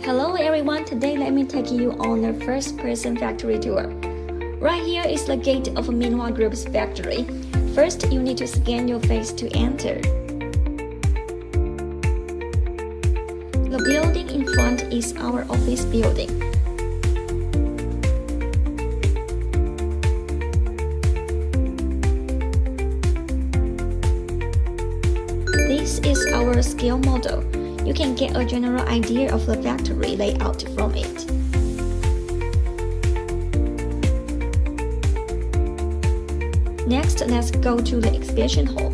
Hello everyone, today let me take you on a first-person factory tour. Right here is the gate of Minhua Group's factory. First, you need to scan your face to enter. The building in front is our office building. This is our scale model. You can get a general idea of the factory layout from it. Next, let's go to the exhibition hall.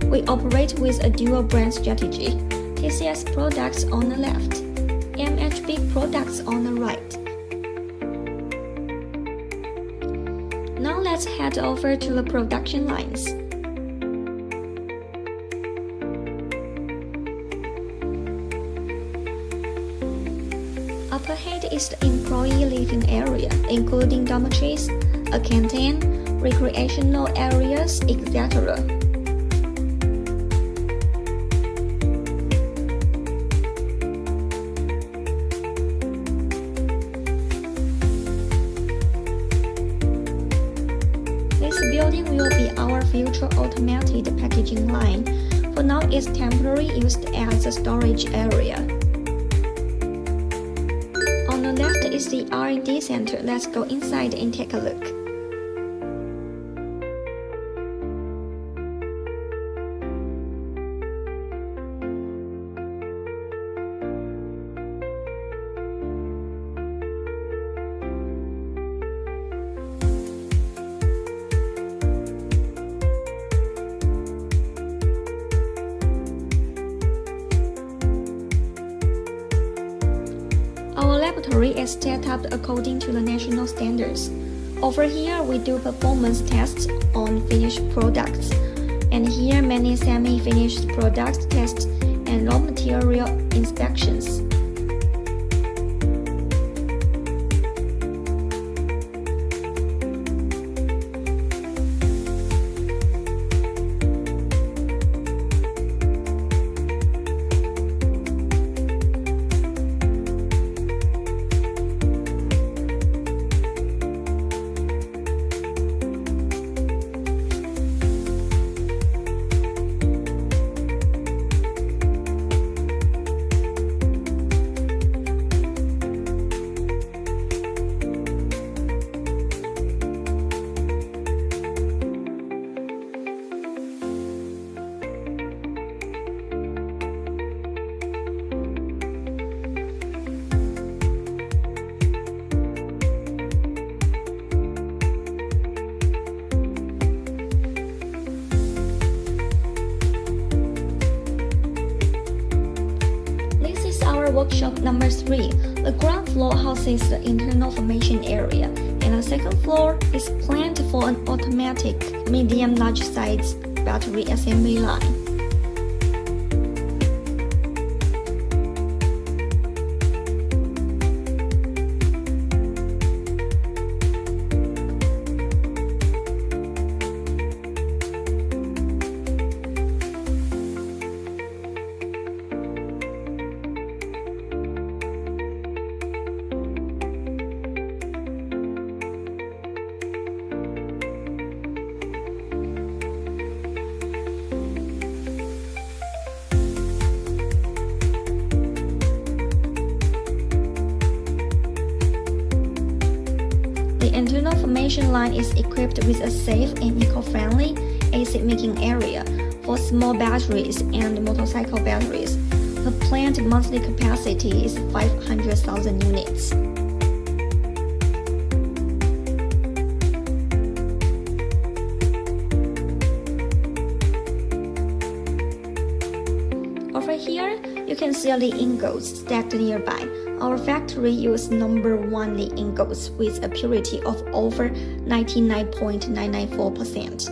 We operate with a dual brand strategy. TCS products on the left, MHB products on the right. Now let's head over to the production lines. Up ahead is the employee living area, including dormitories, a canteen, recreational areas, etc. This building will be our future automated packaging line. For now, it's temporarily used as a storage area. On the left is the R&D center. Let's go inside and take a look. Our laboratory is set up according to the national standards. Over here, we do performance tests on finished products, and here many semi-finished product tests and raw material inspections. Workshop number 3. The ground floor houses the internal formation area, and the second floor is planned for an automatic medium-large size battery assembly line. The internal formation line is equipped with a safe and eco-friendly acid making area for small batteries and motorcycle batteries. The planned monthly capacity is 500,000 units. Over here, you can see the ingots stacked nearby. Our factory uses number 1 lead ingots with a purity of over 99.994%.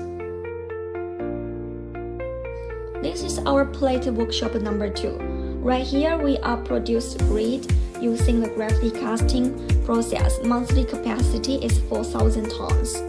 This is our plate workshop number 2. Right here, we are produce grid using the gravity casting process. Monthly capacity is 4,000 tons.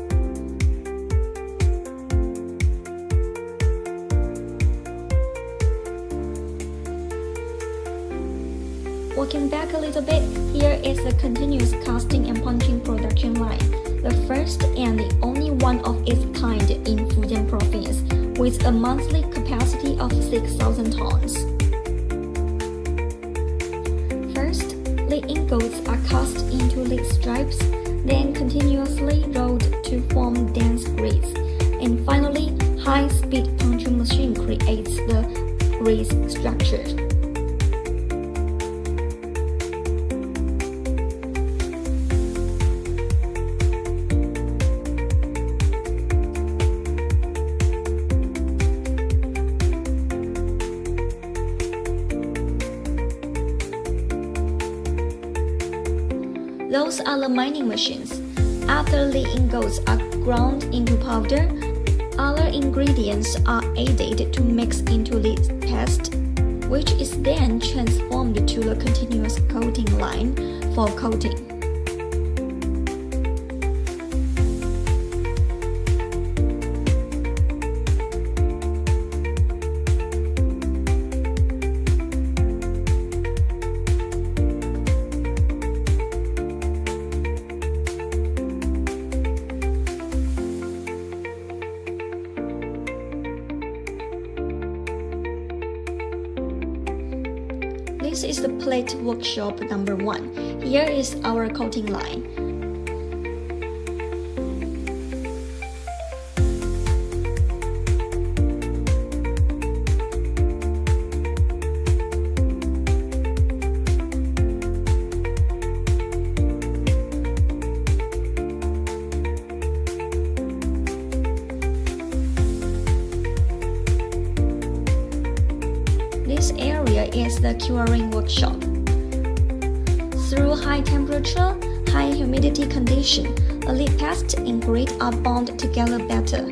Walking back a little bit, here is the continuous casting and punching production line, the first and the only one of its kind in Fujian province, with a monthly capacity of 6,000 tons. First, the ingots are cast into lead stripes, then continuously rolled to form dense grids, and finally, high-speed punching machine creates the grid structure. Those are the mining machines. After the ingots are ground into powder, other ingredients are added to mix into the paste, which is then transformed to the continuous coating line for coating. This is the plate workshop number 1. Here is our coating line. This area is the curing workshop. Through high temperature, high humidity condition, a lead paste and grit are bound together better.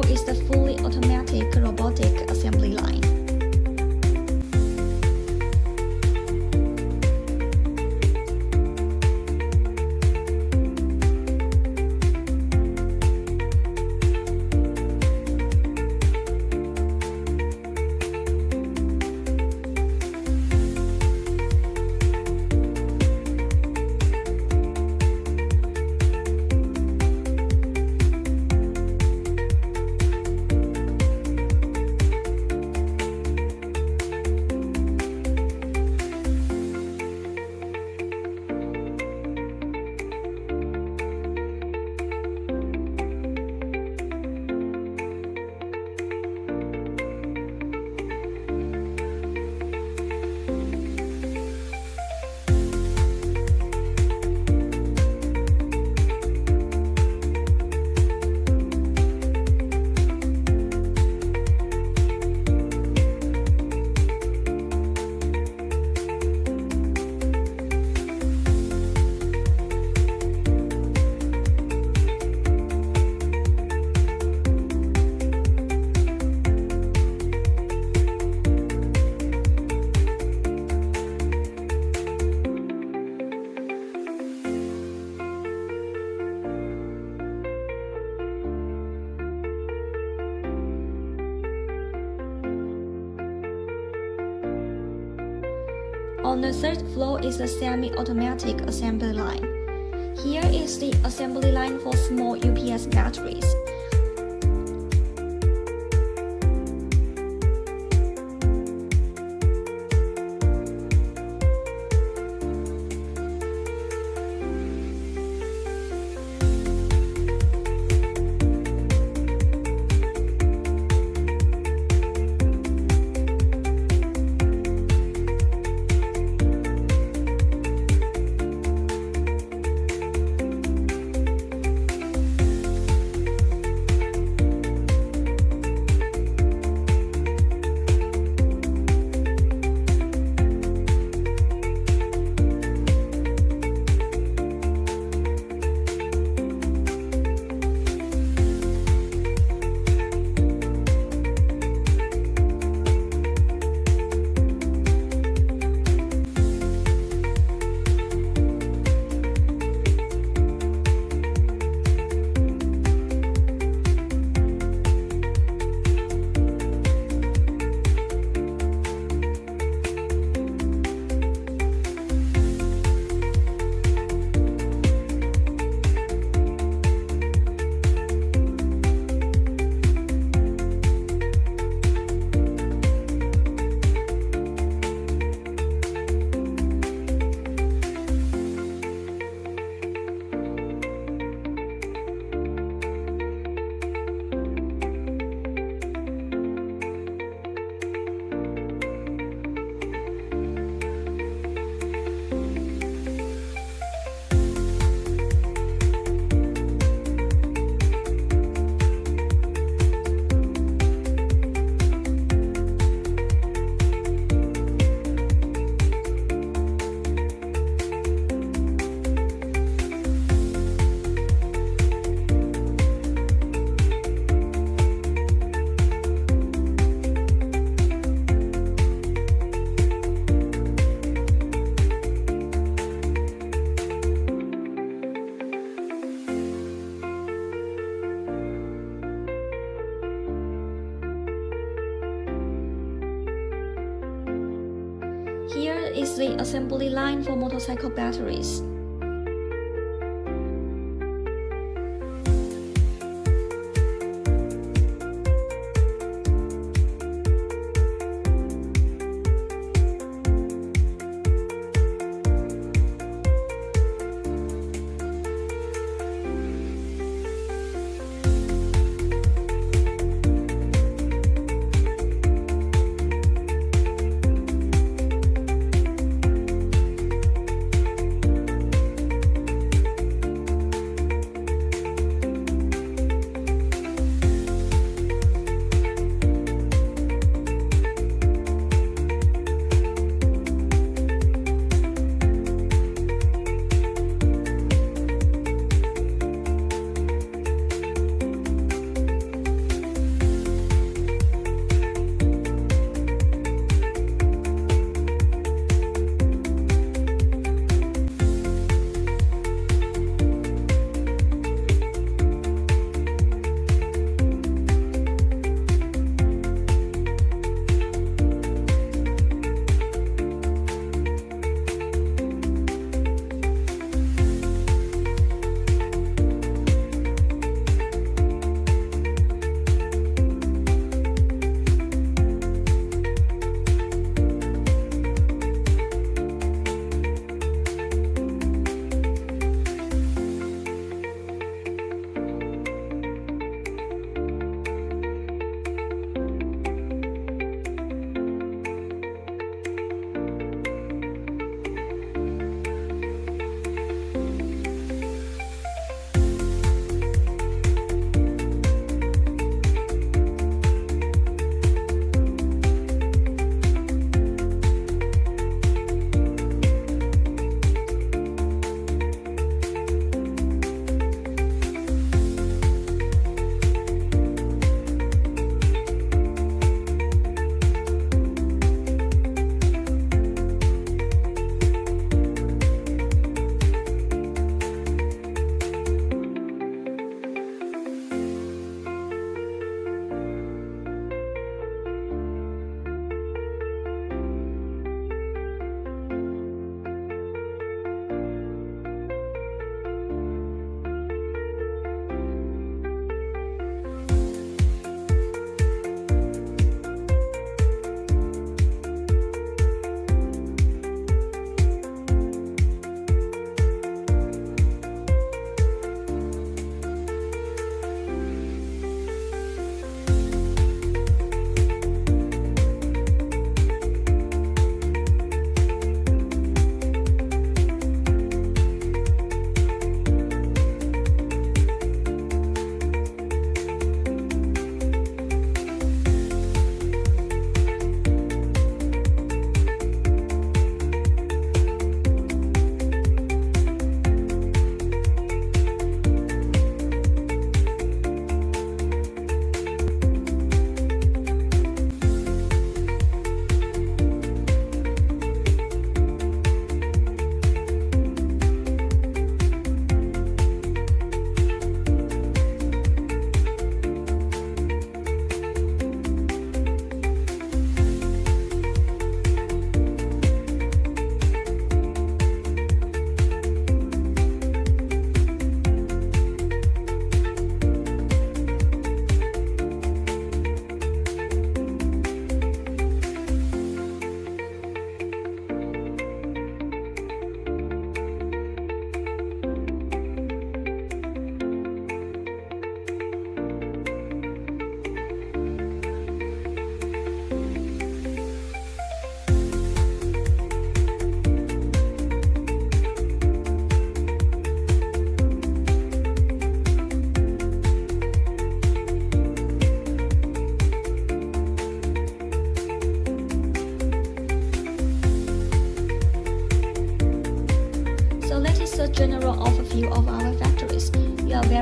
Is the fully automatic robotic assembly line. On the third floor is the semi-automatic assembly line. Here is the assembly line for small UPS batteries. Here is the assembly line for motorcycle batteries.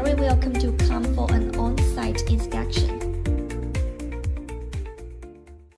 very welcome to come for an on-site inspection.